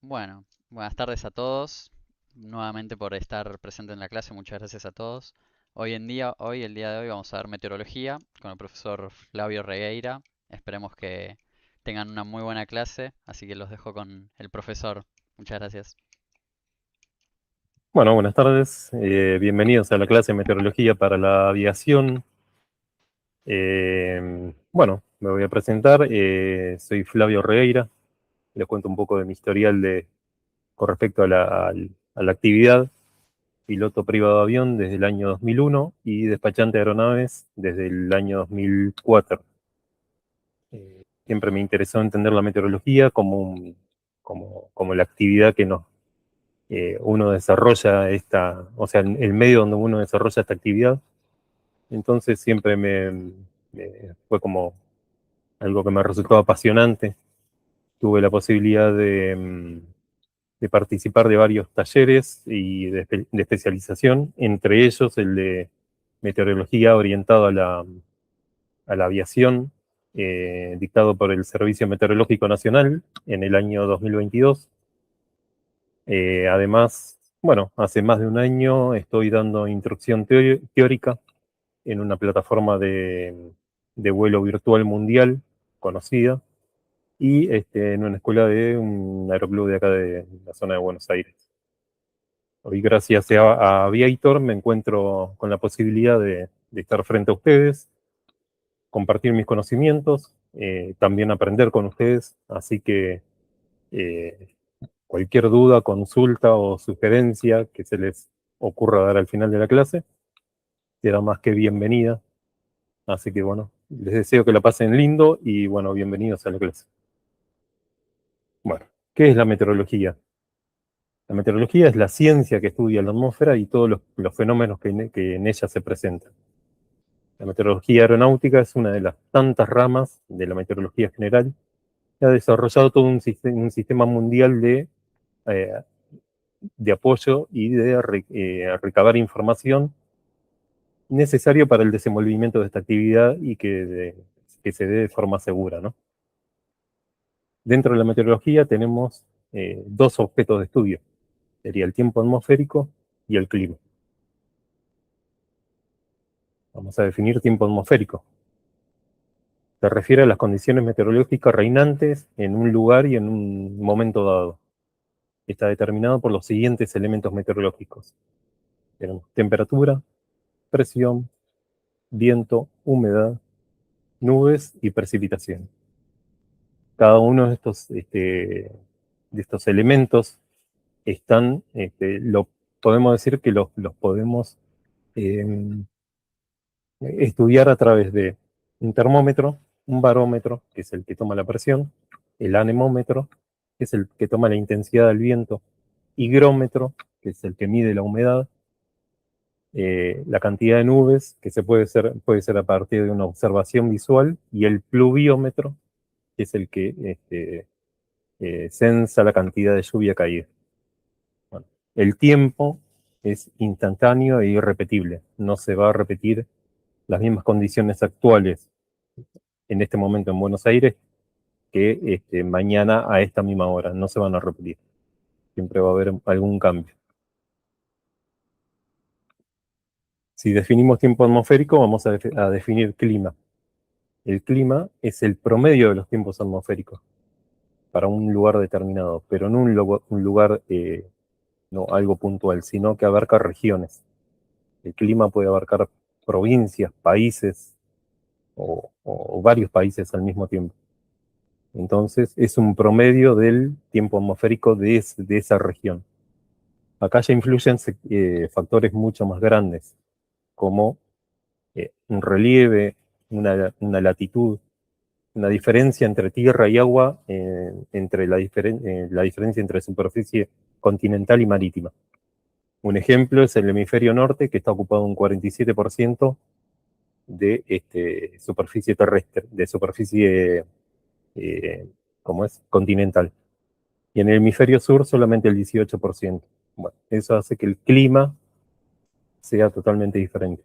Bueno, buenas tardes a todos. Nuevamente por estar presente en la clase, muchas gracias a todos. El día de hoy vamos a ver meteorología con el profesor Flavio Regueira. Esperemos que tengan una muy buena clase, así que los dejo con el profesor. Muchas gracias. Bueno, buenas tardes. Bienvenidos a la clase de Meteorología para la Aviación. Bueno, me voy a presentar. Soy Flavio Regueira. Les cuento un poco de mi historial con respecto a la actividad. Piloto privado de avión desde el año 2001 y despachante de aeronaves desde el año 2004. Siempre me interesó entender la meteorología como la actividad que uno desarrolla o sea, el medio donde uno desarrolla esta actividad. Entonces siempre fue como algo que me resultó apasionante. Tuve la posibilidad de participar de varios talleres y de especialización, entre ellos el de meteorología orientado a la aviación, dictado por el Servicio Meteorológico Nacional en el año 2022. Además, bueno, hace más de un año estoy dando instrucción teórica en una plataforma de vuelo virtual mundial conocida y en una escuela de un aeroclub de acá de la zona de Buenos Aires. Hoy, gracias a Aviator, me encuentro con la posibilidad de estar frente a ustedes, compartir mis conocimientos, también aprender con ustedes, así que eh, cualquier duda, consulta o sugerencia que se les ocurra dar al final de la clase, será más que bienvenida. Así que bueno, les deseo que la pasen lindo y bueno, bienvenidos a la clase. Bueno, ¿qué es la meteorología? La meteorología es la ciencia que estudia la atmósfera y todos los fenómenos que en ella se presentan. La meteorología aeronáutica es una de las tantas ramas de la meteorología general que ha desarrollado todo un sistema mundial eh, de apoyo y de recabar información necesario para el desenvolvimiento de esta actividad y que se dé de forma segura, ¿no? Dentro de la meteorología tenemos dos objetos de estudio, sería el tiempo atmosférico y el clima. Vamos a definir tiempo atmosférico. Se refiere a las condiciones meteorológicas reinantes en un lugar y en un momento dado. Está determinado por los siguientes elementos meteorológicos. Tenemos temperatura, presión, viento, humedad, nubes y precipitación. Cada uno de estos elementos podemos decir que los podemos eh, estudiar a través de un termómetro, un barómetro, que es el que toma la presión, el anemómetro, que es el que toma la intensidad del viento, higrómetro, que es el que mide la humedad, la cantidad de nubes, que puede ser a partir de una observación visual, y el pluviómetro, que es el que censa la cantidad de lluvia caída. Bueno, el tiempo es instantáneo e irrepetible, no se va a repetir las mismas condiciones actuales en este momento en Buenos Aires que mañana a esta misma hora. No se van a repetir. Siempre va a haber algún cambio. Si definimos tiempo atmosférico, vamos a definir clima. El clima es el promedio de los tiempos atmosféricos para un lugar determinado, pero no un lugar, no algo puntual, sino que abarca regiones. El clima puede abarcar provincias, países o varios países al mismo tiempo. Entonces, es un promedio del tiempo atmosférico de esa región. Acá ya influyen factores mucho más grandes, como un relieve, una latitud, una diferencia entre tierra y agua, entre la diferencia entre superficie continental y marítima. Un ejemplo es el hemisferio norte, que está ocupado un 47% de superficie terrestre, de superficie, ¿cómo es? Continental. Y en el hemisferio sur solamente el 18%. Bueno, eso hace que el clima sea totalmente diferente.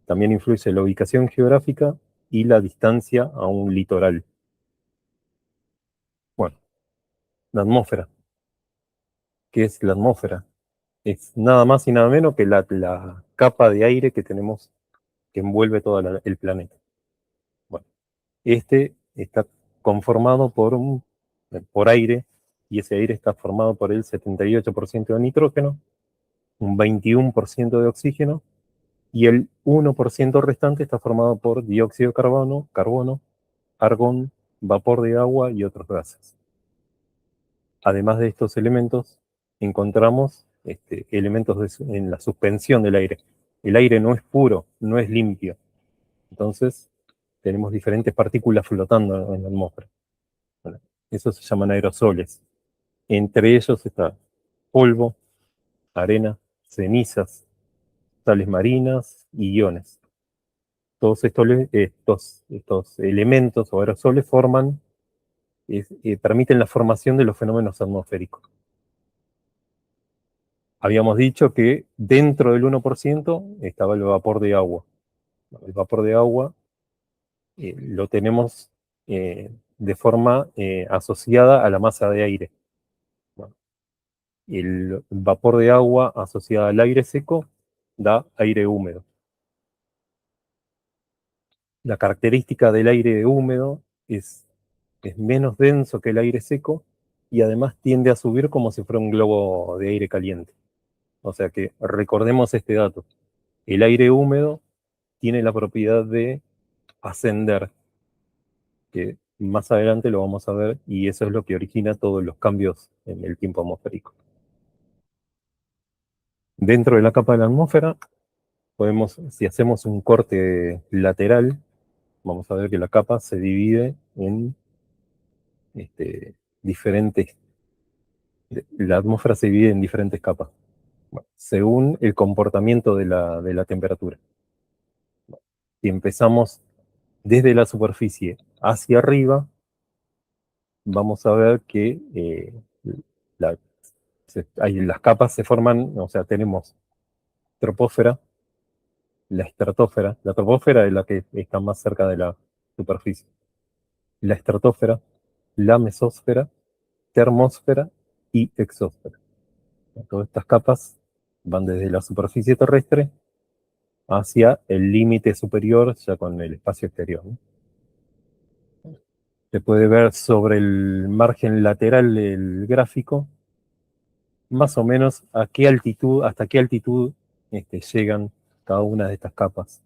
También influye la ubicación geográfica y la distancia a un litoral. Bueno, la atmósfera. ¿Qué es la atmósfera? Es nada más y nada menos que la capa de aire que tenemos que envuelve todo el planeta. Bueno, este está conformado por aire, y ese aire está formado por el 78% de nitrógeno, un 21% de oxígeno, y el 1% restante está formado por dióxido de carbono, argón, vapor de agua y otros gases. Además de estos elementos, encontramos elementos en la suspensión del aire. El aire no es puro, no es limpio. Entonces, tenemos diferentes partículas flotando en la atmósfera. Bueno, eso se llaman aerosoles. Entre ellos está polvo, arena, cenizas, sales marinas y iones. Todos estos elementos o aerosoles permiten la formación de los fenómenos atmosféricos. Habíamos dicho que dentro del 1% estaba el vapor de agua. El vapor de agua lo tenemos de forma asociada a la masa de aire. Bueno, el vapor de agua asociado al aire seco da aire húmedo. La característica del aire húmedo es menos denso que el aire seco y además tiende a subir como si fuera un globo de aire caliente. O sea que recordemos este dato. El aire húmedo tiene la propiedad de ascender, que más adelante lo vamos a ver, y eso es lo que origina todos los cambios en el tiempo atmosférico. Dentro de la capa de la atmósfera, si hacemos un corte lateral, vamos a ver que la capa se divide en diferentes, la atmósfera se divide en diferentes capas, bueno, según el comportamiento de la temperatura. Bueno, si empezamos desde la superficie hacia arriba, vamos a ver que la, las capas se forman, o sea, tenemos troposfera, la estratosfera. La troposfera es la que está más cerca de la superficie. La estratosfera, la mesósfera, termósfera y exósfera. Todas estas capas van desde la superficie terrestre hacia el límite superior, ya con el espacio exterior, ¿no? Se puede ver sobre el margen lateral del gráfico más o menos hasta qué altitud llegan cada una de estas capas.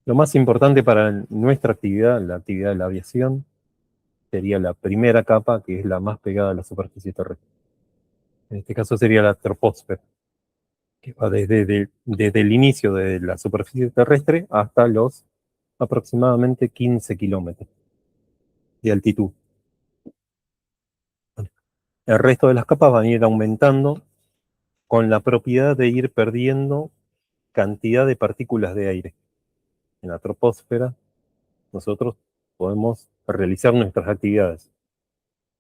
Lo más importante para nuestra actividad, la actividad de la aviación, sería la primera capa, que es la más pegada a la superficie terrestre. En este caso sería la troposfera, que va desde el inicio de la superficie terrestre hasta los aproximadamente 15 kilómetros de altitud. El resto de las capas van a ir aumentando con la propiedad de ir perdiendo cantidad de partículas de aire. En la troposfera nosotros podemos realizar nuestras actividades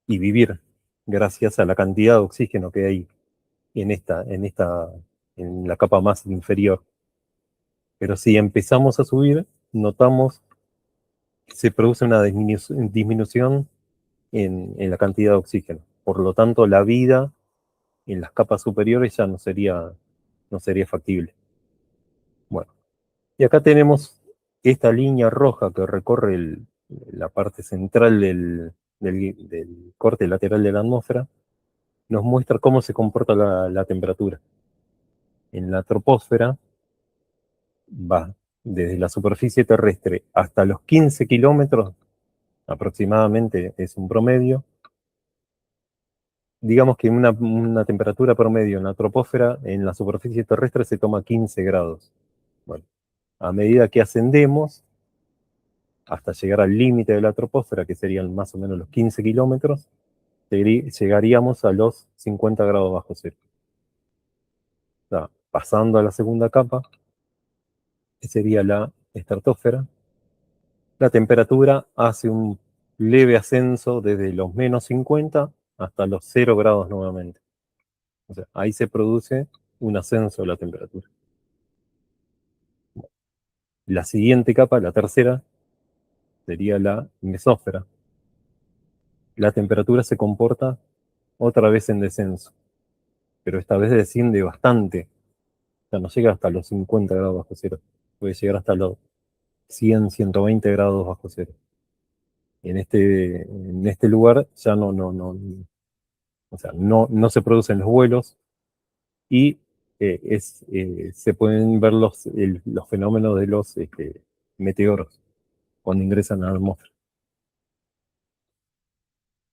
y vivir gracias a la cantidad de oxígeno que hay en la capa más inferior. Pero si empezamos a subir, notamos que se produce una disminución en la cantidad de oxígeno. Por lo tanto, la vida en las capas superiores ya no sería factible. Bueno, y acá tenemos esta línea roja que recorre la parte central del corte lateral de la atmósfera, nos muestra cómo se comporta la temperatura. En la troposfera va desde la superficie terrestre hasta los 15 kilómetros, aproximadamente es un promedio. Digamos que una temperatura promedio en la troposfera, en la superficie terrestre se toma 15 grados. Bueno, a medida que ascendemos, hasta llegar al límite de la troposfera, que serían más o menos los 15 kilómetros, llegaríamos a los 50 grados bajo cero. O sea, pasando a la segunda capa, que sería la estratosfera, la temperatura hace un leve ascenso desde los menos 50 hasta los 0 grados nuevamente. O sea, ahí se produce un ascenso de la temperatura. La siguiente capa, la tercera, sería la mesósfera. La temperatura se comporta otra vez en descenso. pero esta vez desciende bastante. O sea, no llega hasta los 50 grados bajo cero. Puede llegar hasta los 100, 120 grados bajo cero. En este lugar ya o sea, no se producen los vuelos y se pueden ver los fenómenos de los meteoros cuando ingresan a la atmósfera.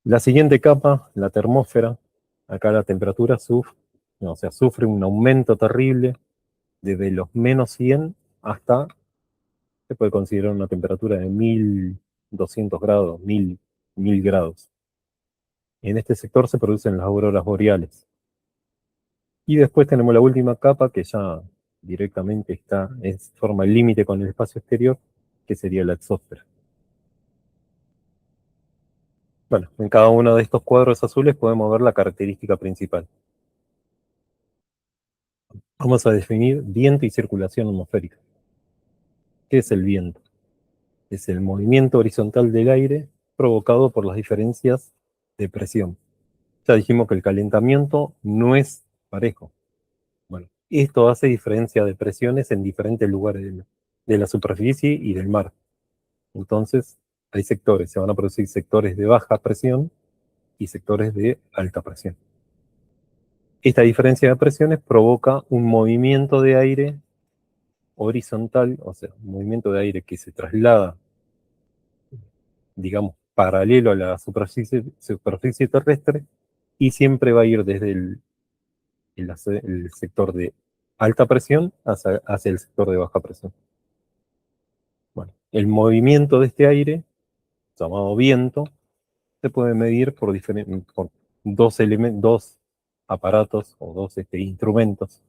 La siguiente capa, la termósfera, acá la temperatura sufre un aumento terrible desde los -100 hasta, se puede considerar una temperatura de 1200 grados, 1000 grados. En este sector se producen las auroras boreales. Y después tenemos la última capa que ya directamente forma el límite con el espacio exterior, que sería la exósfera. Bueno, en cada uno de estos cuadros azules podemos ver la característica principal. Vamos a definir viento y circulación atmosférica. ¿Qué es el viento? Es el movimiento horizontal del aire provocado por las diferencias de presión. Ya dijimos que el calentamiento no es parejo. Bueno, esto hace diferencia de presiones en diferentes lugares de la superficie y del mar. Entonces, hay sectores, se van a producir sectores de baja presión y sectores de alta presión. Esta diferencia de presiones provoca un movimiento de aire horizontal, o sea, un movimiento de aire que se traslada, digamos, paralelo a la superficie terrestre y siempre va a ir desde el sector de alta presión hacia el sector de baja presión. Bueno, el movimiento de este aire, llamado viento, se puede medir por dos aparatos o dos instrumentos.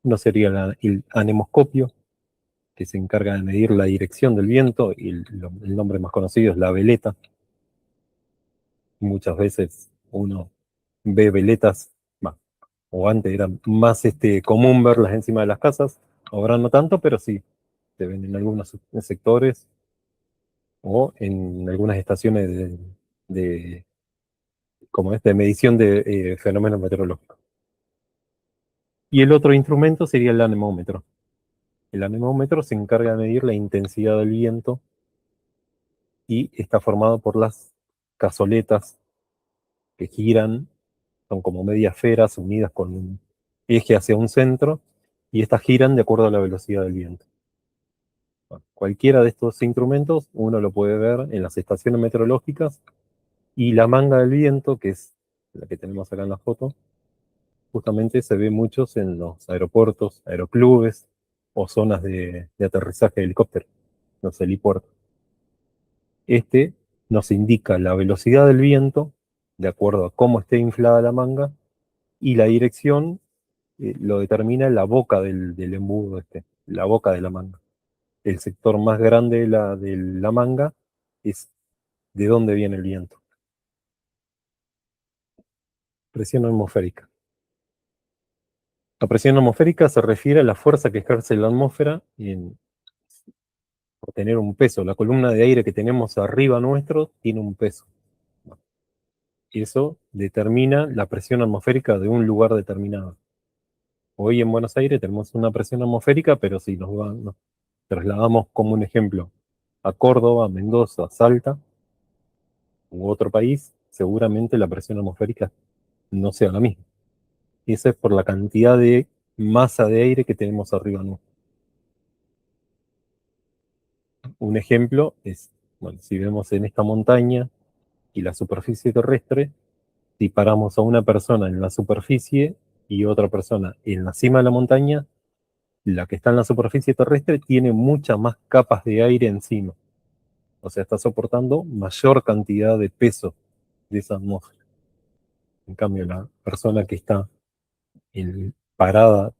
Uno sería el anemoscopio, que se encarga de medir la dirección del viento, y el nombre más conocido es la veleta. Muchas veces uno ve veletas, o antes era más común verlas encima de las casas, ahora no tanto, pero sí, se ven en algunos sectores o en algunas estaciones de, como de medición de fenómenos meteorológicos. Y el otro instrumento sería el anemómetro. El anemómetro se encarga de medir la intensidad del viento y está formado por las cazoletas que giran, son como medias esferas unidas con un eje hacia un centro, y estas giran de acuerdo a la velocidad del viento. Bueno, cualquiera de estos instrumentos uno lo puede ver en las estaciones meteorológicas, y la manga del viento, que es la que tenemos acá en la foto, justamente se ve muchos en los aeropuertos, aeroclubes o zonas de aterrizaje de helicóptero, los helipuertos. Este nos indica la velocidad del viento de acuerdo a cómo esté inflada la manga, y la dirección lo determina la boca del embudo, la boca de la manga. El sector más grande de la manga es de dónde viene el viento. Presión atmosférica. La presión atmosférica se refiere a la fuerza que ejerce la atmósfera por tener un peso. La columna de aire que tenemos arriba nuestro tiene un peso. Eso determina la presión atmosférica de un lugar determinado. Hoy en Buenos Aires tenemos una presión atmosférica, pero si nos trasladamos como un ejemplo a Córdoba, Mendoza, Salta u otro país, seguramente la presión atmosférica no sea la misma. Y eso es por la cantidad de masa de aire que tenemos arriba nuestro. Un ejemplo es, bueno, si vemos en esta montaña y la superficie terrestre, si paramos a una persona en la superficie y otra persona en la cima de la montaña, la que está en la superficie terrestre tiene muchas más capas de aire encima. O sea, está soportando mayor cantidad de peso de esa atmósfera. En cambio, la persona que está parada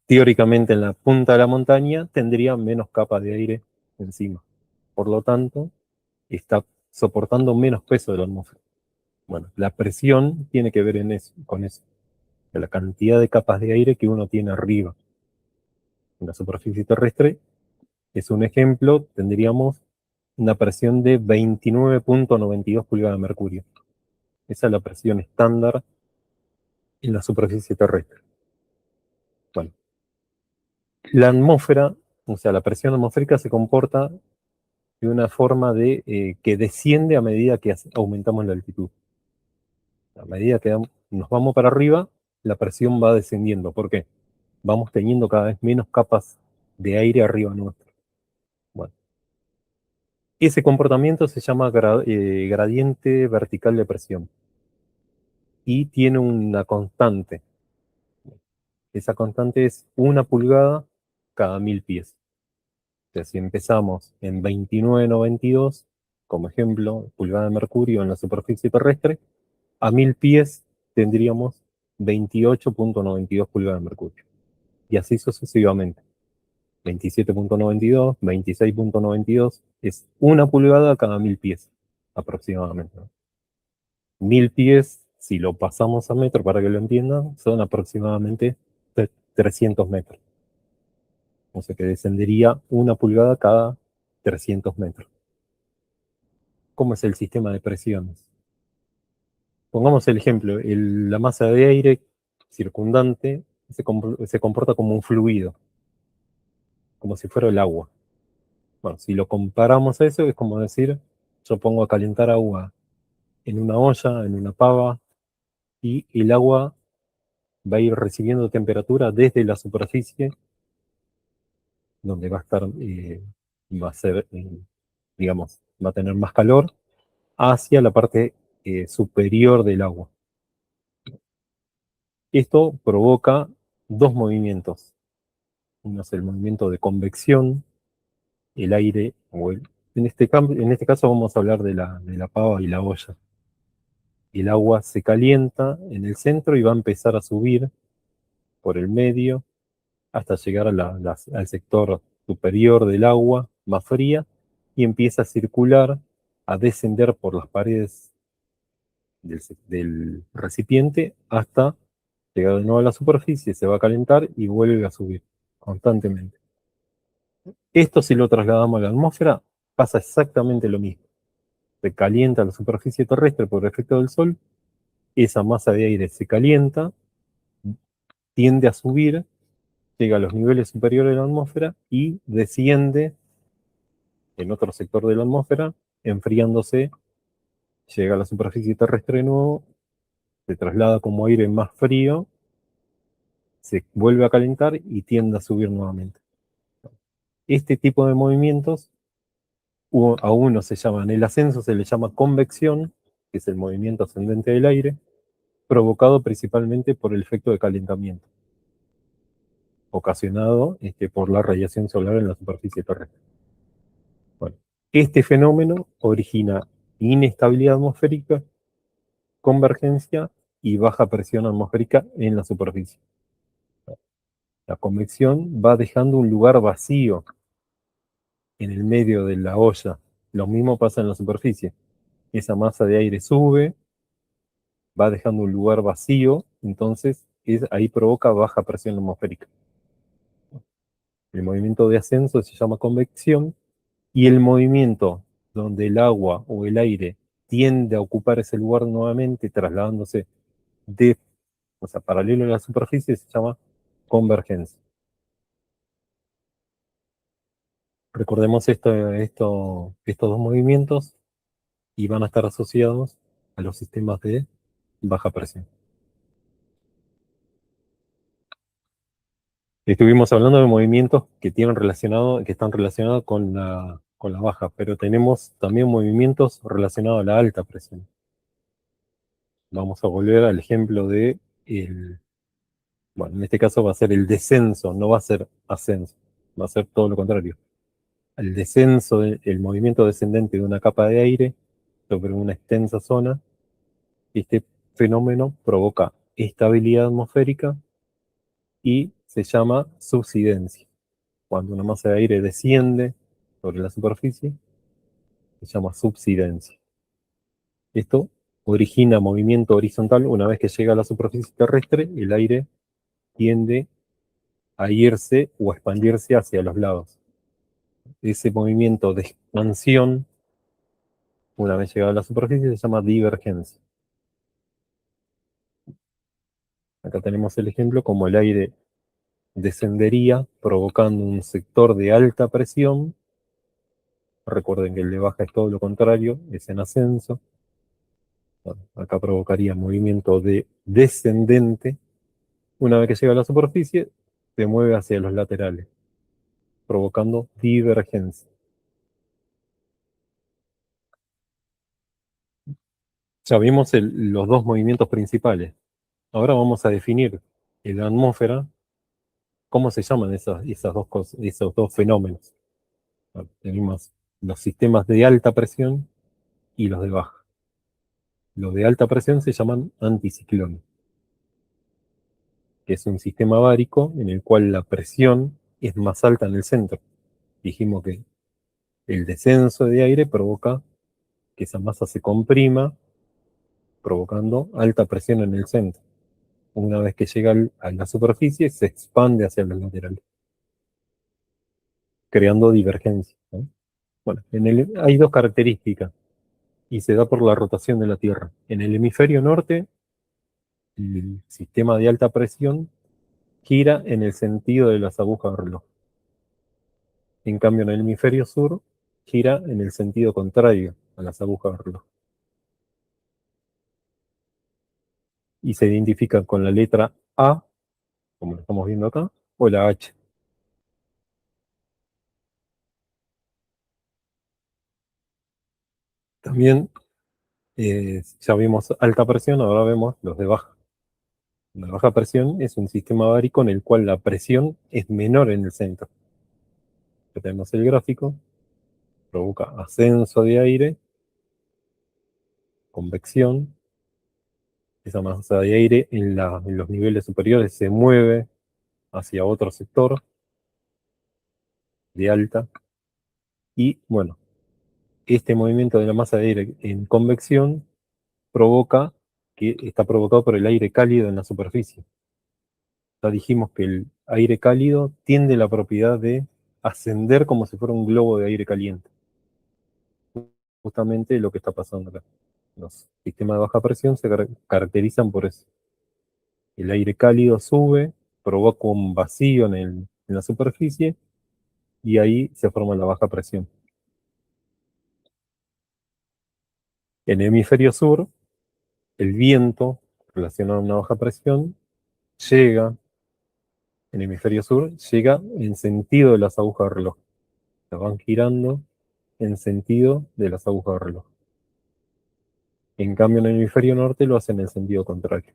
teóricamente en la punta de la montaña tendría menos capas de aire encima. Por lo tanto, está soportando menos peso de la atmósfera. Bueno, la presión tiene que ver con eso, de la cantidad de capas de aire que uno tiene arriba. En la superficie terrestre, es un ejemplo, tendríamos una presión de 29.92 pulgadas de mercurio. Esa es la presión estándar en la superficie terrestre. Bueno, la atmósfera, o sea, la presión atmosférica se comporta de una forma de que desciende a medida que aumentamos la altitud. A medida que nos vamos para arriba, la presión va descendiendo. ¿Por qué? Vamos teniendo cada vez menos capas de aire arriba nuestro. Bueno, ese comportamiento se llama gradiente vertical de presión y tiene una constante. Esa constante es 1 pulgada cada 1000 pies. O sea, si empezamos en 29,92, como ejemplo, pulgada de mercurio en la superficie terrestre, a 1000 pies tendríamos 28,92 pulgadas de mercurio. Y así sucesivamente. 27,92, 26,92, es 1 pulgada cada 1000 pies, aproximadamente, ¿no? 1000 pies, si lo pasamos a metro para que lo entiendan, son aproximadamente 300 metros. O sea que descendería 1 pulgada cada 300 metros. ¿Cómo es el sistema de presiones? Pongamos el ejemplo, la masa de aire circundante se comporta como un fluido, como si fuera el agua. Bueno, si lo comparamos a eso, es como decir, yo pongo a calentar agua en una olla, en una pava, y el agua va a ir recibiendo temperatura desde la superficie, donde va a estar, va a ser, digamos, va a tener más calor, hacia la parte superior del agua. Esto provoca dos movimientos. Uno es el movimiento de convección, el aire, en este caso vamos a hablar de la pava y la olla. El agua se calienta en el centro y va a empezar a subir por el medio hasta llegar al sector superior del agua, más fría, y empieza a circular, a descender por las paredes del recipiente hasta llegar de nuevo a la superficie, se va a calentar y vuelve a subir constantemente. Esto, si lo trasladamos a la atmósfera, pasa exactamente lo mismo. Se calienta la superficie terrestre por efecto del sol, esa masa de aire se calienta, tiende a subir, llega a los niveles superiores de la atmósfera y desciende en otro sector de la atmósfera, enfriándose, llega a la superficie terrestre de nuevo, se traslada como aire más frío, se vuelve a calentar y tiende a subir nuevamente. Este tipo de movimientos, a uno se llama, en el ascenso se le llama convección, que es el movimiento ascendente del aire, provocado principalmente por el efecto de calentamiento, ocasionado por la radiación solar en la superficie terrestre. Bueno, este fenómeno origina inestabilidad atmosférica, convergencia y baja presión atmosférica en la superficie. La convección va dejando un lugar vacío en el medio de la olla. Lo mismo pasa en la superficie. Esa masa de aire sube, va dejando un lugar vacío, entonces ahí provoca baja presión atmosférica. El movimiento de ascenso se llama convección y el movimiento donde el agua o el aire tiende a ocupar ese lugar nuevamente, trasladándose o sea, paralelo a la superficie, se llama convergencia. Recordemos estos dos movimientos y van a estar asociados a los sistemas de baja presión. Estuvimos hablando de movimientos que están relacionados con la baja, pero tenemos también movimientos relacionados a la alta presión. Vamos a volver al ejemplo bueno, en este caso va a ser el descenso, no va a ser ascenso, va a ser todo lo contrario. El descenso, el movimiento descendente de una capa de aire sobre una extensa zona, este fenómeno provoca estabilidad atmosférica y se llama subsidencia. Cuando una masa de aire desciende sobre la superficie, se llama subsidencia. Esto origina movimiento horizontal. Una vez que llega a la superficie terrestre, el aire tiende a irse o a expandirse hacia los lados. Ese movimiento de expansión, una vez llegado a la superficie, se llama divergencia. Acá tenemos el ejemplo como el aire descendería provocando un sector de alta presión. Recuerden que el de baja es todo lo contrario, es en ascenso. Bueno, acá provocaría movimiento de descendente. Una vez que llega a la superficie, se mueve hacia los laterales, provocando divergencia. Ya vimos los dos movimientos principales. Ahora vamos a definir en la atmósfera cómo se llaman esas dos cosas, esos dos fenómenos. Bueno, tenemos los sistemas de alta presión y los de baja. Los de alta presión se llaman anticiclones, que es un sistema bárico en el cual la presión es más alta en el centro. Dijimos que el descenso de aire provoca que esa masa se comprima, provocando alta presión en el centro. Una vez que llega a la superficie, se expande hacia los laterales, creando divergencia, ¿no? Bueno, hay dos características y se da por la rotación de la Tierra. En el hemisferio norte, el sistema de alta presión gira en el sentido de las agujas de reloj. En cambio, en el hemisferio sur, gira en el sentido contrario a las agujas de reloj. Y se identifica con la letra A, como lo estamos viendo acá, o la H. También ya vimos alta presión, ahora vemos los de baja. La baja presión es un sistema bárico en el cual la presión es menor en el centro. Aquí tenemos el gráfico, provoca ascenso de aire, convección. Esa masa de aire en los niveles superiores se mueve hacia otro sector de alta. Y bueno, este movimiento de la masa de aire en convección provoca que está provocado por el aire cálido en la superficie. Ya dijimos que el aire cálido tiene la propiedad de ascender como si fuera un globo de aire caliente. Justamente lo que está pasando acá. Los sistemas de baja presión se caracterizan por eso. El aire cálido sube, provoca un vacío en la superficie y ahí se forma la baja presión. En el hemisferio sur, el viento relacionado a una baja presión llega, en el hemisferio sur, llega en sentido de las agujas de reloj. Se van girando en sentido de las agujas de reloj. En cambio, en el hemisferio norte lo hacen en el sentido contrario.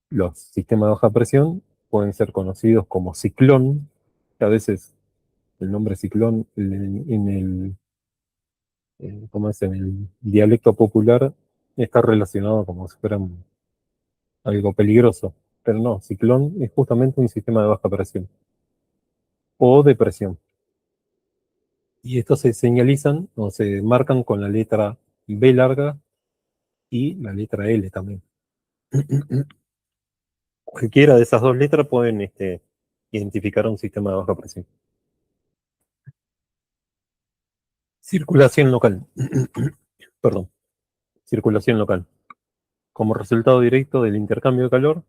Los sistemas de baja presión pueden ser conocidos como ciclón. A veces el nombre ciclón ¿cómo es? En el dialecto popular está relacionado como si fuera algo peligroso. Pero no, ciclón es justamente un sistema de baja presión o de presión. Y estos se señalizan o se marcan con la letra B larga y la letra L también. Cualquiera de esas dos letras pueden identificar un sistema de baja presión. Circulación local. Perdón, circulación local. Como resultado directo del intercambio de calor,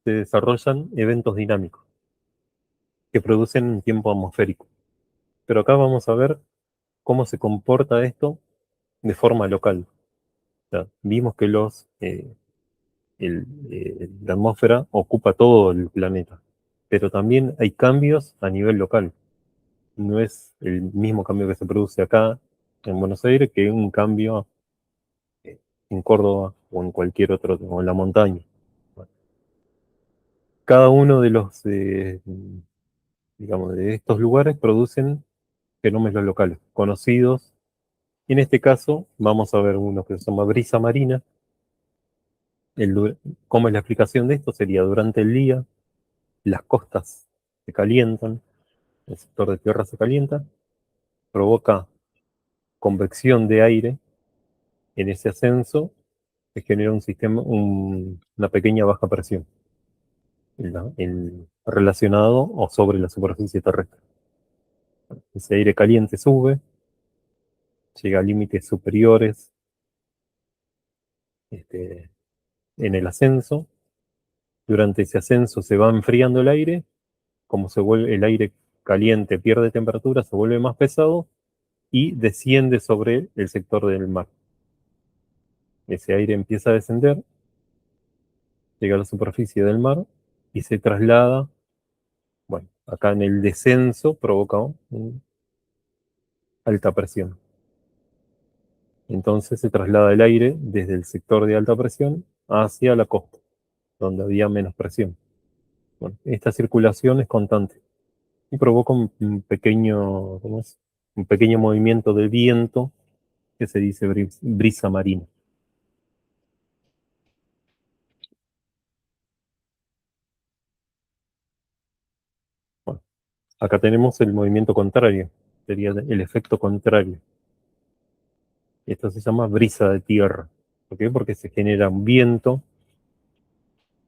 se desarrollan eventos dinámicos que producen un tiempo atmosférico. Pero acá vamos a ver cómo se comporta esto de forma local. O sea, vimos que la atmósfera ocupa todo el planeta, pero también hay cambios a nivel local. No es el mismo cambio que se produce acá en Buenos Aires que un cambio eh, en Córdoba o en cualquier otro, o en la montaña. Bueno, cada uno de digamos, de estos lugares producen fenómenos locales conocidos. Y en este caso vamos a ver uno que se llama brisa marina. ¿Cómo es la explicación de esto? Sería durante el día, las costas se calientan, el sector de tierra se calienta, provoca convección de aire en ese ascenso, se genera un sistema, una pequeña baja presión relacionado o sobre la superficie terrestre. Ese aire caliente sube, llega a límites superiores, este, en el ascenso. Durante ese ascenso se va enfriando el aire, como se vuelve el aire caliente, pierde temperatura, se vuelve más pesado y desciende sobre el sector del mar. Ese aire empieza a descender, llega a la superficie del mar y se traslada. Bueno, acá en el descenso provoca alta presión. Entonces se traslada el aire desde el sector de alta presión hacia la costa, donde había menos presión. Bueno, esta circulación es constante y provoca un pequeño, ¿cómo es? Un pequeño movimiento de viento que se dice brisa marina. Bueno, acá tenemos el movimiento contrario, sería el efecto contrario. Esto se llama brisa de tierra. ¿Por qué? Porque se genera un viento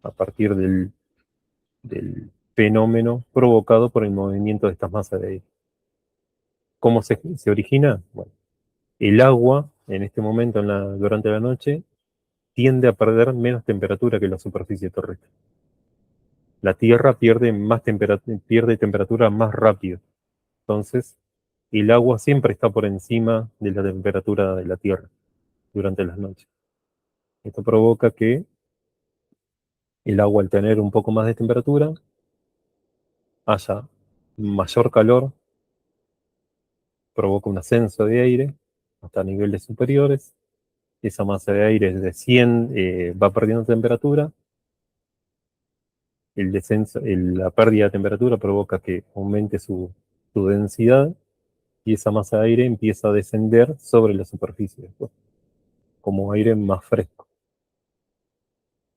a partir del fenómeno provocado por el movimiento de estas masas de aire. ¿Cómo se origina? Bueno, el agua, en este momento, durante la noche, tiende a perder menos temperatura que la superficie terrestre. La Tierra pierde temperatura más rápido. Entonces, el agua siempre está por encima de la temperatura de la Tierra durante las noches. Esto provoca que el agua, al tener un poco más de temperatura, haya mayor calor, provoca un ascenso de aire hasta niveles superiores. Esa masa de aire desciende, va perdiendo temperatura. El descenso, la pérdida de temperatura provoca que aumente su densidad y esa masa de aire empieza a descender sobre la superficie después, como aire más fresco.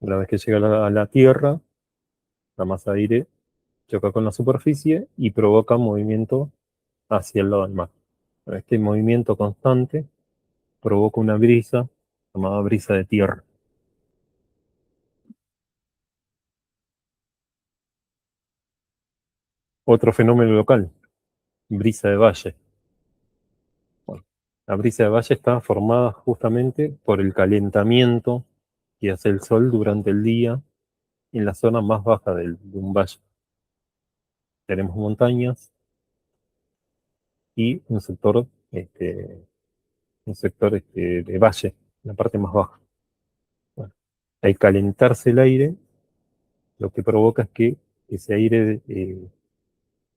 Una vez que llega a la Tierra, la masa de aire choca con la superficie y provoca movimiento hacia el lado del mar. Este movimiento constante provoca una brisa llamada brisa de tierra. Otro fenómeno local, brisa de valle. Bueno, la brisa de valle está formada justamente por el calentamiento que hace el sol durante el día en la zona más baja de un valle. Tenemos montañas y un sector de valle, la parte más baja. Bueno, al calentarse el aire, lo que provoca es que ese aire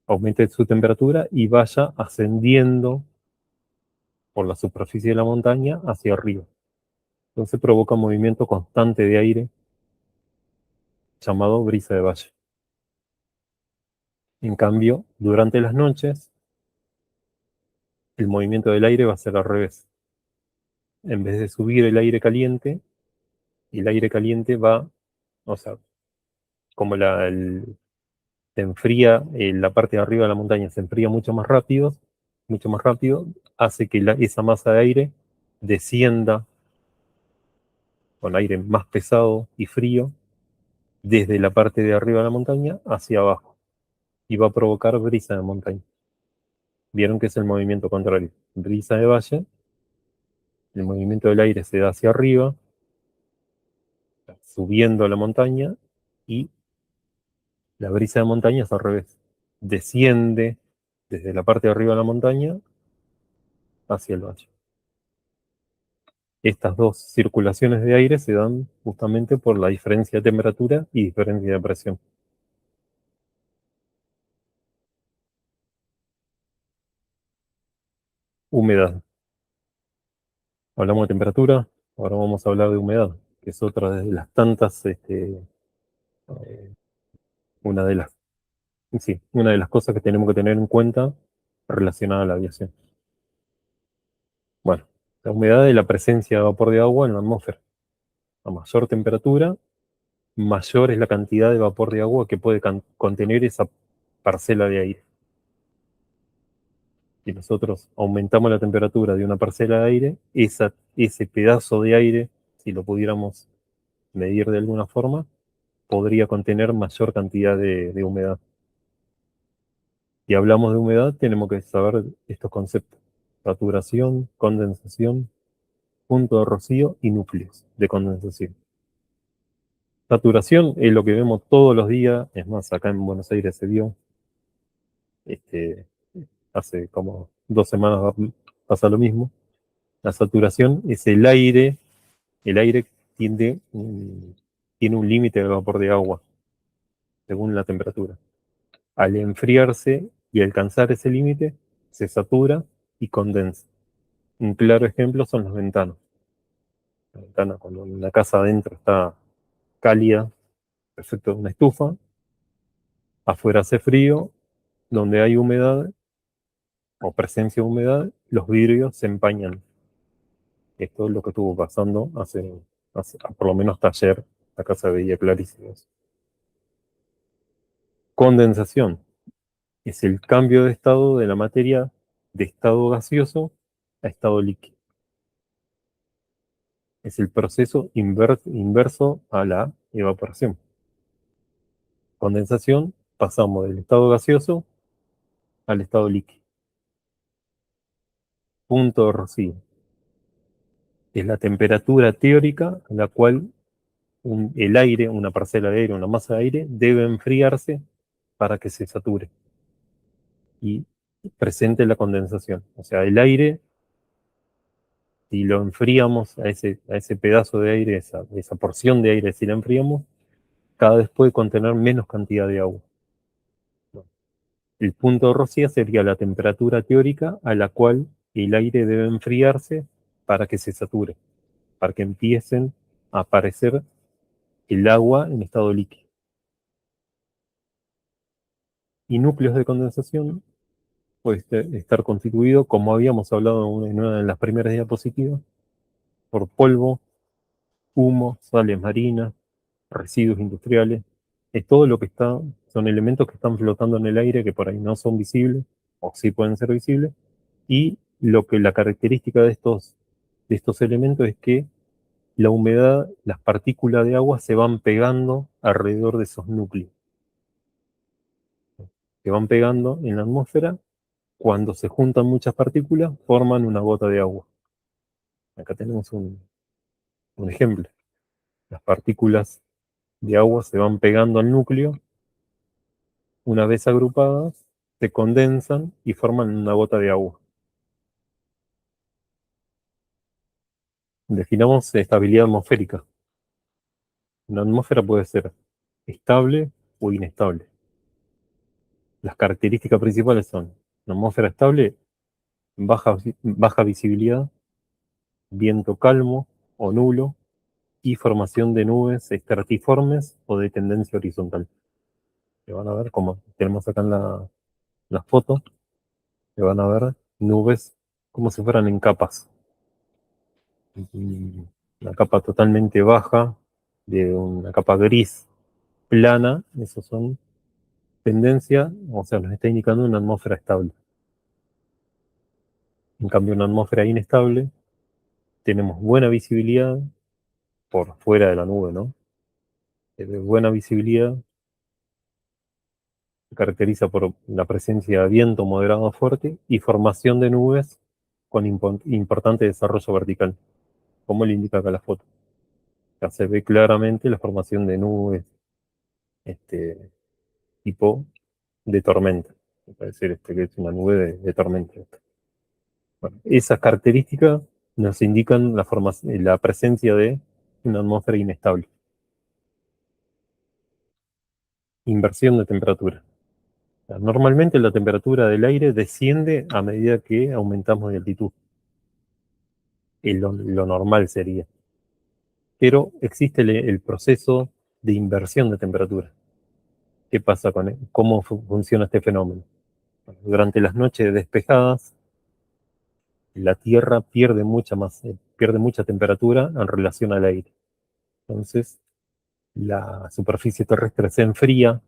aumente su temperatura y vaya ascendiendo por la superficie de la montaña hacia arriba. Entonces provoca un movimiento constante de aire llamado brisa de valle. En cambio, durante las noches, el movimiento del aire va a ser al revés. En vez de subir el aire caliente va, o sea, como se enfría, la parte de arriba de la montaña se enfría mucho más rápido, hace que esa masa de aire descienda con aire más pesado y frío desde la parte de arriba de la montaña hacia abajo y va a provocar brisa de montaña. Vieron que es el movimiento contrario. Brisa de valle, el movimiento del aire se da hacia arriba, subiendo a la montaña, y la brisa de montaña es al revés. Desciende desde la parte de arriba de la montaña hacia el valle. Estas dos circulaciones de aire se dan justamente por la diferencia de temperatura y diferencia de presión. Humedad. Hablamos de temperatura, ahora vamos a hablar de humedad, que es otra de las tantas, eh, una de las, sí, una de las cosas que tenemos que tener en cuenta relacionada a la aviación. Bueno, la humedad es la presencia de vapor de agua en la atmósfera. A mayor temperatura, mayor es la cantidad de vapor de agua que puede contener esa parcela de aire. Si nosotros aumentamos la temperatura de una parcela de aire, ese pedazo de aire, si lo pudiéramos medir de alguna forma, podría contener mayor cantidad de humedad. Si hablamos de humedad, tenemos que saber estos conceptos: saturación, condensación, punto de rocío y núcleos de condensación. Saturación es lo que vemos todos los días, es más, acá en Buenos Aires se vio, este, hace como 2 semanas pasa lo mismo. La saturación es el aire tiene un límite de vapor de agua, según la temperatura. Al enfriarse y alcanzar ese límite, se satura y condensa. Un claro ejemplo son las ventanas. La ventana, cuando la casa adentro está cálida, perfecto, una estufa, afuera hace frío, donde hay humedad o presencia de humedad, los vidrios se empañan. Esto es lo que estuvo pasando por lo menos hasta ayer, acá se veía clarísimo. Condensación es el cambio de estado de la materia de estado gaseoso a estado líquido. Es el proceso inverso a la evaporación. Condensación, pasamos del estado gaseoso al estado líquido. Punto de rocío. Es la temperatura teórica a la cual el aire, una parcela de aire, una masa de aire, debe enfriarse para que se sature y presente la condensación. O sea, el aire, si lo enfriamos a ese pedazo de aire, esa porción de aire, si la enfriamos, cada vez puede contener menos cantidad de agua. El punto de rocía sería la temperatura teórica a la cual el aire debe enfriarse para que se sature, para que empiecen a aparecer el agua en estado líquido. Y núcleos de condensación puede estar constituido, como habíamos hablado en una de las primeras diapositivas, por polvo, humo, sales marinas, residuos industriales. Es todo lo que son elementos que están flotando en el aire que por ahí no son visibles, o sí pueden ser visibles, y la característica de estos elementos es que la humedad, las partículas de agua se van pegando alrededor de esos núcleos. Se van pegando en la atmósfera. Cuando se juntan muchas partículas, forman una gota de agua. Acá tenemos un ejemplo. Las partículas de agua se van pegando al núcleo, una vez agrupadas, se condensan y forman una gota de agua. Definamos estabilidad atmosférica. Una atmósfera puede ser estable o inestable. Las características principales son una atmósfera estable, baja visibilidad, viento calmo o nulo y formación de nubes estratiformes o de tendencia horizontal. Que van a ver como tenemos acá en la foto, que van a ver nubes como si fueran en capas. Una capa totalmente baja, de una capa gris plana, esos son tendencia, o sea, nos está indicando una atmósfera estable. En cambio, una atmósfera inestable, tenemos buena visibilidad por fuera de la nube, ¿no? Buena visibilidad, se caracteriza por la presencia de viento moderado a fuerte y formación de nubes con importante desarrollo vertical, como le indica acá la foto. Ya se ve claramente la formación de nubes tipo de tormenta. Puede ser que es una nube de tormenta. Bueno, esas características nos indican la presencia de una atmósfera inestable. Inversión de temperatura. Normalmente la temperatura del aire desciende a medida que aumentamos de altitud. Lo normal sería. Pero existe el proceso de inversión de temperatura. ¿Qué pasa con él? ¿Cómo funciona este fenómeno? Durante las noches despejadas, la Tierra pierde mucha temperatura en relación al aire. Entonces, la superficie terrestre se enfría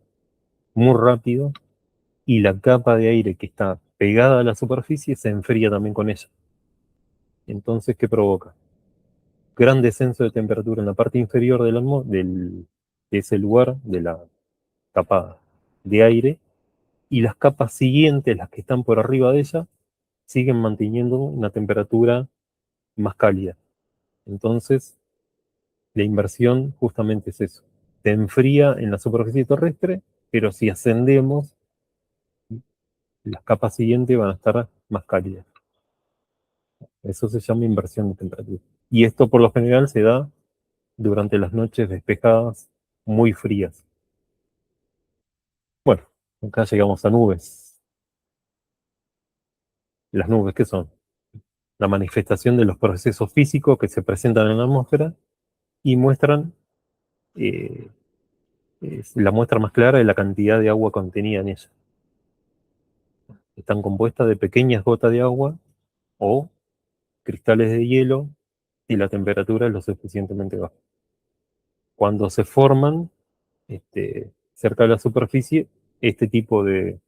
muy rápido y la capa de aire que está pegada a la superficie se enfría también con ella. Entonces, ¿qué provoca? Gran descenso de temperatura en la parte inferior de ese lugar, de la capa de aire, y las capas siguientes, las que están por arriba de ella, siguen manteniendo una temperatura más cálida. Entonces, la inversión justamente es eso. se enfría en la superficie terrestre, pero si ascendemos, las capas siguientes van a estar más cálidas. Eso se llama inversión de temperatura. Y esto por lo general se da durante las noches despejadas muy frías. Bueno, acá llegamos a nubes. ¿Las nubes qué son? La manifestación de los procesos físicos que se presentan en la atmósfera y muestran eh, es la muestra más clara de la cantidad de agua contenida en ella. Están compuestas de pequeñas gotas de agua o cristales de hielo si la temperatura es lo suficientemente baja. Cuando se forman cerca de la superficie, este tipo de,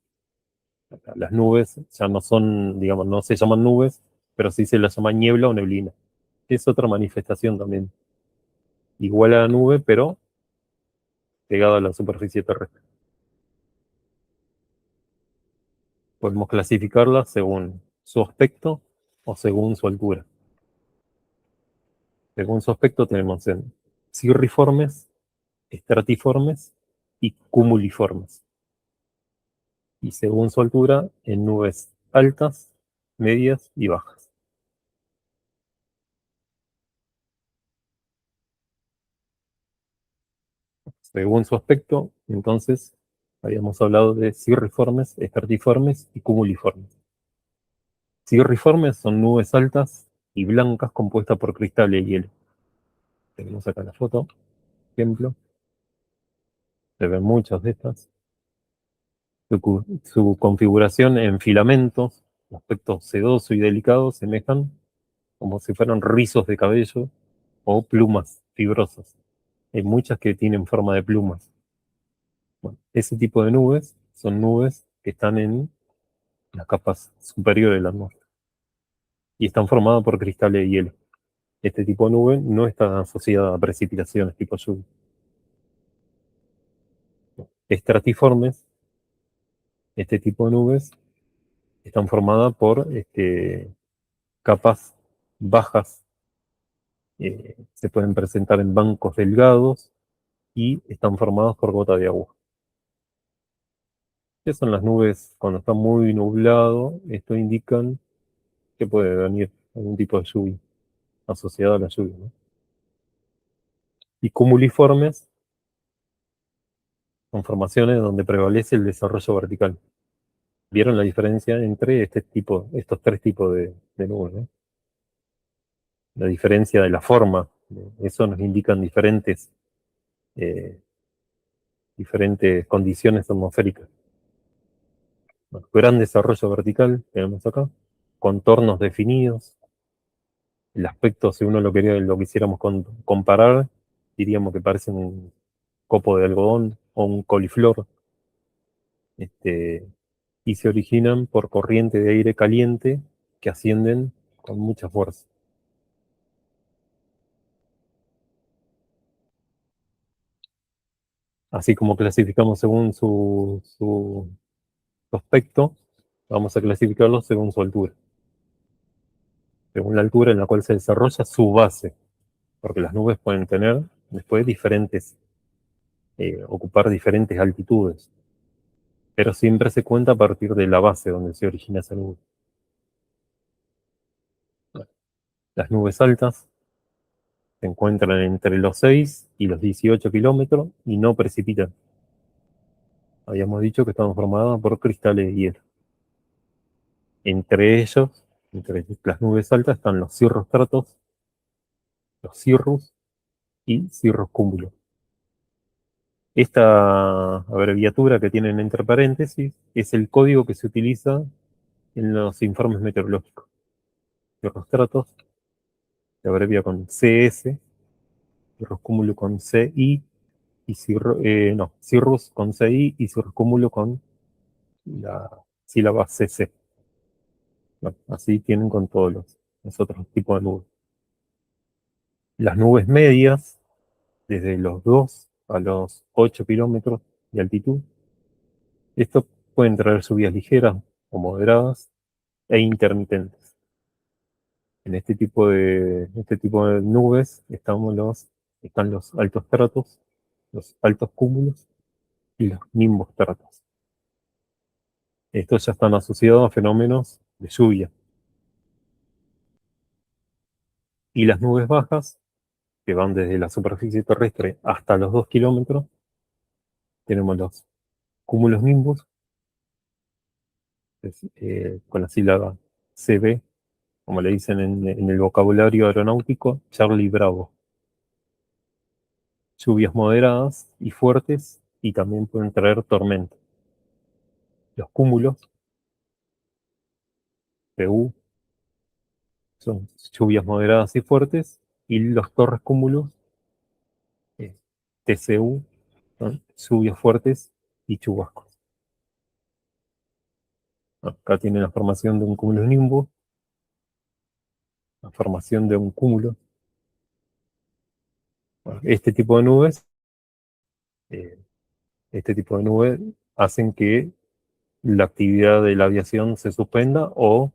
las nubes ya no son, digamos, no se llaman nubes, pero sí se las llama niebla o neblina. Es otra manifestación también, igual a la nube, pero pegada a la superficie terrestre. Podemos clasificarlas según su aspecto o según su altura. Según su aspecto tenemos en cirriformes, estratiformes y cumuliformes. Y según su altura, en nubes altas, medias y bajas. Según su aspecto, entonces, habíamos hablado de cirriformes, estratiformes y cumuliformes. Cirriformes son nubes altas y blancas compuestas por cristales de hielo. Tenemos acá la foto, ejemplo. Se ven muchas de estas. Su configuración en filamentos, aspecto sedoso y delicado, semejan como si fueran rizos de cabello o plumas fibrosas. Hay muchas que tienen forma de plumas. Bueno, ese tipo de nubes son nubes que están en las capas superiores de la atmósfera y están formadas por cristales de hielo. Este tipo de nube no está asociada a precipitaciones tipo lluvia. Estratiformes, este tipo de nubes están formadas por capas bajas, se pueden presentar en bancos delgados y están formados por gotas de agua. ¿Qué son las nubes cuando está muy nublado? Esto indican que puede venir algún tipo de lluvia asociada a la lluvia, ¿no? Y cumuliformes son formaciones donde prevalece el desarrollo vertical. ¿Vieron la diferencia entre estos tres tipos de nubes, ¿no? La diferencia de la forma, eso nos indican eh, diferentes condiciones atmosféricas. Bueno, gran desarrollo vertical tenemos acá, contornos definidos, el aspecto, si uno lo quisiéramos comparar, diríamos que parece un copo de algodón o un coliflor, y se originan por corriente de aire caliente que ascienden con mucha fuerza. Así como clasificamos según su aspecto, vamos a clasificarlos según su altura, según la altura en la cual se desarrolla su base, porque las nubes pueden tener después ocupar diferentes altitudes, pero siempre se cuenta a partir de la base donde se origina esa nube. Las nubes altas se encuentran entre los 6 y los 18 kilómetros y no precipitan. Habíamos dicho que están formadas por cristales de hielo. Entre ellos, entre las nubes altas, están los cirrostratos, los cirrus y cirrocúmulos. Esta abreviatura que tienen entre paréntesis es el código que se utiliza en los informes meteorológicos. Cirrostratos se abrevia con CS, cirrocúmulo con CI y cirrus con CI y cirrocúmulo con la sílaba CC. Bueno, así tienen con todos los otros tipos de nubes. Las nubes medias, desde los 2 a los 8 kilómetros de altitud, estos pueden traer lluvias ligeras o moderadas e intermitentes. En este tipo de nubes están los altos estratos, los altos cúmulos y los nimbostratos. Estos ya están asociados a fenómenos de lluvia. Y las nubes bajas, que van desde la superficie terrestre hasta los 2 kilómetros, tenemos los cúmulos nimbus, con la sílaba CB, como le dicen en el vocabulario aeronáutico, Charlie Bravo. Lluvias moderadas y fuertes y también pueden traer tormenta. Los cúmulos, PU, son lluvias moderadas y fuertes, y los torres cúmulos, eh, TCU, son lluvias fuertes y chubascos. Acá tiene la formación de un cúmulo nimbo, la formación de un cúmulo. Bueno, eh, este tipo de nubes hacen que la actividad de la aviación se suspenda o,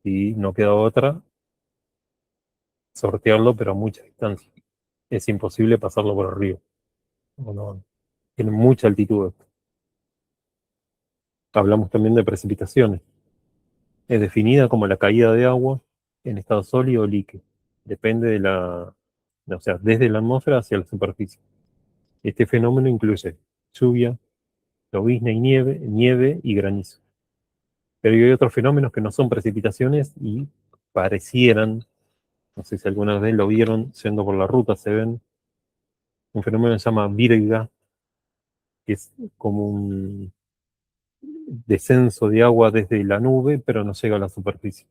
si no queda otra, sortearlo, pero a mucha distancia. Es imposible pasarlo por arriba. No, tiene mucha altitud. Hablamos también de precipitaciones. Es definida como la caída de agua en estado sólido o líquido. Depende o sea, desde la atmósfera hacia la superficie. Este fenómeno incluye lluvia, llovizna y nieve y granizo. Pero hay otros fenómenos que no son precipitaciones y parecieran, no sé si alguna vez lo vieron, yendo por la ruta, se ven, un fenómeno que se llama virga, que es como un descenso de agua desde la nube, pero no llega a la superficie.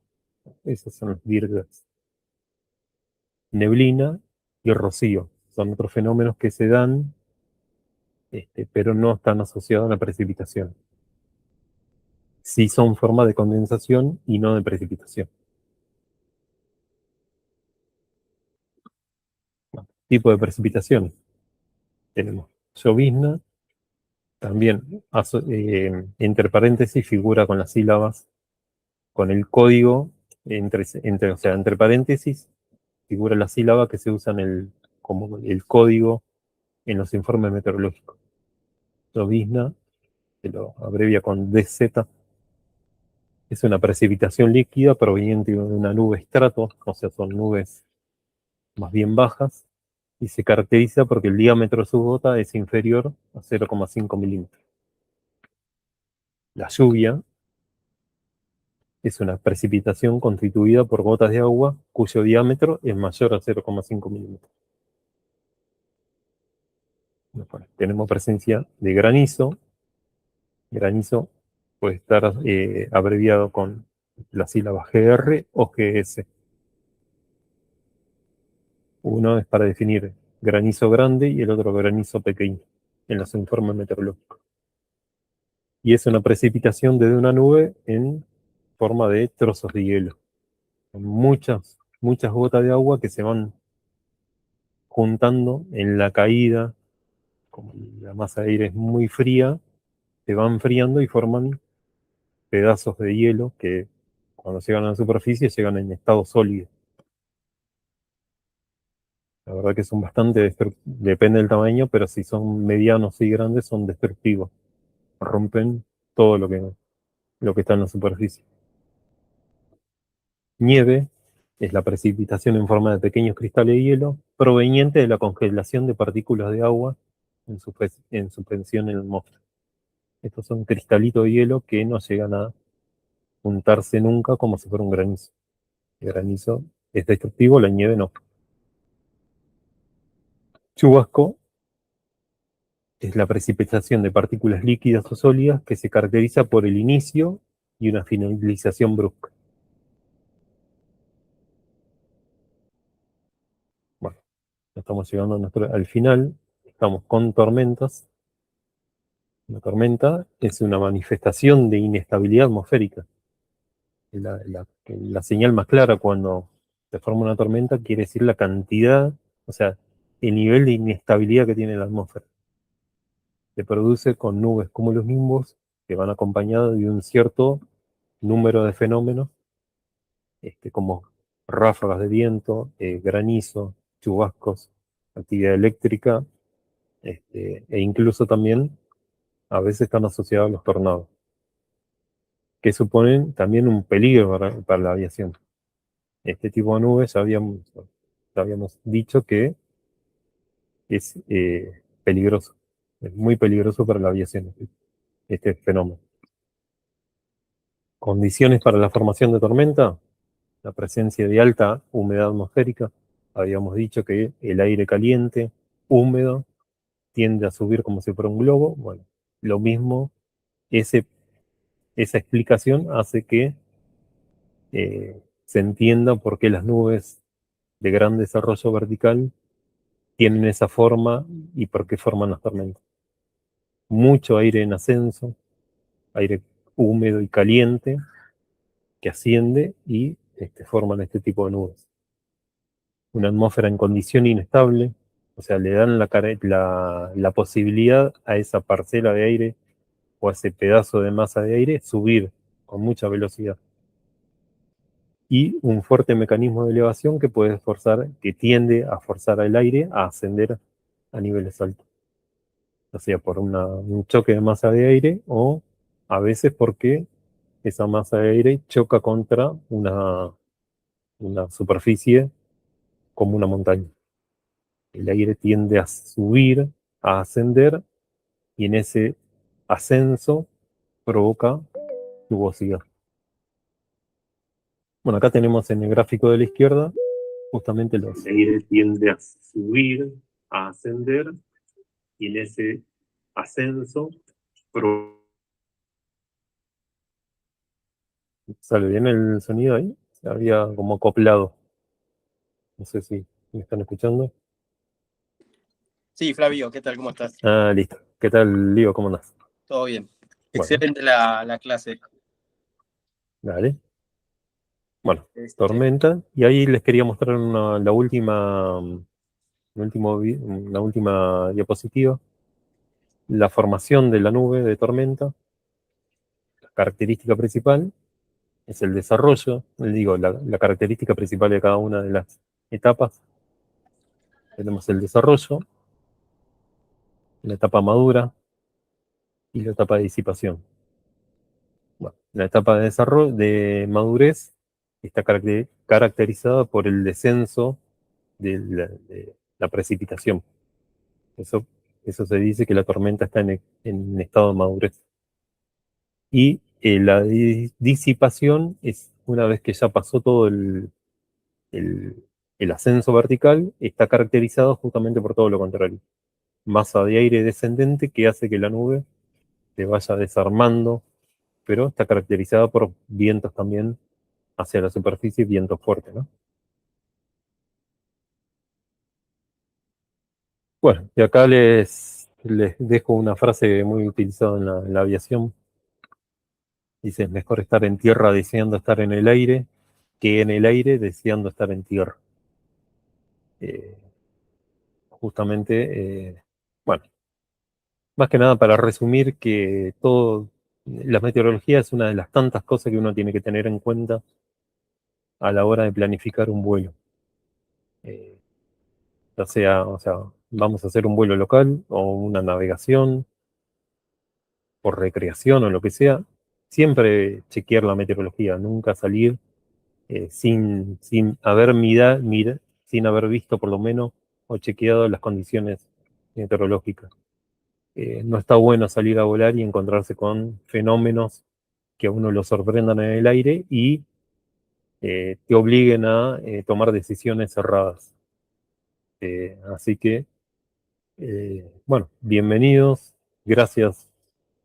Esas son las virgas. Neblina y rocío son otros fenómenos que se dan, pero no están asociados a la precipitación. Sí son forma de condensación y no de precipitación. Bueno, tipo de precipitación. Tenemos llovizna, también entre paréntesis figura con las sílabas, con el código, o sea, entre paréntesis figura la sílaba que se usa como el código en los informes meteorológicos. Llovizna, se lo abrevia con DZ, es una precipitación líquida proveniente de una nube estrato, o sea, son nubes más bien bajas, y se caracteriza porque el diámetro de su gota es inferior a 0,5 milímetros. La lluvia es una precipitación constituida por gotas de agua cuyo diámetro es mayor a 0,5 milímetros. Bueno, tenemos presencia de granizo. Granizo puede estar abreviado con las sílabas GR o GS. Uno es para definir granizo grande y el otro granizo pequeño en los informes meteorológicos. Y es una precipitación desde una nube en forma de trozos de hielo. Muchas, muchas gotas de agua que se van juntando en la caída. Como la masa de aire es muy fría, se van enfriando y forman pedazos de hielo que cuando llegan a la superficie llegan en estado sólido. La verdad que son bastante destructivos, depende del tamaño, pero si son medianos y grandes son destructivos. Rompen todo lo que está en la superficie. Nieve es la precipitación en forma de pequeños cristales de hielo proveniente de la congelación de partículas de agua en suspensión en la atmósfera. Estos son cristalitos de hielo que no llegan a juntarse nunca como si fuera un granizo. El granizo es destructivo, la nieve no. Chubasco es la precipitación de partículas líquidas o sólidas que se caracteriza por el inicio y una finalización brusca. Bueno, estamos llegando al final, estamos con tormentas. Una tormenta es una manifestación de inestabilidad atmosférica. La señal más clara cuando se forma una tormenta quiere decir la cantidad, o sea, el nivel de inestabilidad que tiene la atmósfera. Se produce con nubes como los nimbos que van acompañados de un cierto número de fenómenos, como ráfagas de viento, granizo, chubascos, actividad eléctrica E incluso también a veces están asociados a los tornados, que suponen también un peligro para la aviación. Este tipo de nubes ya habíamos dicho que es peligroso, es muy peligroso para la aviación, este fenómeno. Condiciones para la formación de tormenta: la presencia de alta humedad atmosférica. Habíamos dicho que el aire caliente, húmedo, tiende a subir como si fuera un globo. Bueno, lo mismo, ese, esa explicación hace que se entienda por qué las nubes de gran desarrollo vertical tienen esa forma y por qué forman las tormentas. Mucho aire en ascenso, aire húmedo y caliente que asciende y forman este tipo de nubes. Una atmósfera en condición inestable, o sea, le dan la posibilidad a esa parcela de aire o a ese pedazo de masa de aire subir con mucha velocidad. Y un fuerte mecanismo de elevación que tiende a forzar al aire a ascender a niveles altos. O sea, por un choque de masa de aire o a veces porque esa masa de aire choca contra una superficie como una montaña. El aire tiende a subir, a ascender, y en ese ascenso provoca nubosidad. Bueno, acá tenemos en el gráfico de la izquierda justamente el aire tiende a subir, a ascender, y en ese ascenso provoca... ¿Sale bien el sonido ahí? Se había como acoplado. No sé si me están escuchando. Sí, Flavio, ¿qué tal? ¿Cómo estás? Ah, listo. ¿Qué tal, Lío? ¿Cómo andás? Todo bien. Bueno, Excelente la clase. dale. Bueno, tormenta. Y ahí les quería mostrar la última diapositiva. La formación de la nube de tormenta. La característica principal es el desarrollo. Digo, la característica principal de cada una de las etapas. Tenemos el desarrollo, la etapa madura y la etapa de disipación. Bueno, la etapa de desarrollo, de madurez, está caracterizada por el descenso de la precipitación. Eso, eso se dice que la tormenta está en estado de madurez. Y la disipación es una vez que ya pasó todo el, el ascenso vertical, está caracterizado justamente por todo lo contrario. Masa de aire descendente que hace que la nube se vaya desarmando, pero está caracterizada por vientos también hacia la superficie, vientos fuertes, ¿no? Bueno, y acá les dejo una frase muy utilizada en la aviación. Dice: es mejor estar en tierra deseando estar en el aire que en el aire deseando estar en tierra. Eh, justamente, bueno, más que nada para resumir que la meteorología es una de las tantas cosas que uno tiene que tener en cuenta a la hora de planificar un vuelo. Ya sea, o sea, vamos a hacer un vuelo local o una navegación por recreación o lo que sea, siempre chequear la meteorología, nunca salir sin sin haber visto por lo menos o chequeado las condiciones meteorológicas. No está bueno salir a volar y encontrarse con fenómenos que a uno lo sorprendan en el aire y te obliguen a tomar decisiones erradas. Así que, bueno, bienvenidos, gracias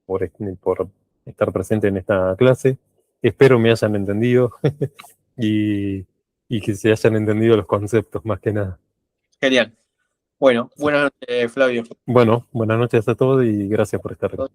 por estar presente en esta clase. Espero me hayan entendido y, y que se hayan entendido los conceptos más que nada. Genial. Bueno, buenas noches, Flavio. Bueno, buenas noches a todos y gracias por estar aquí.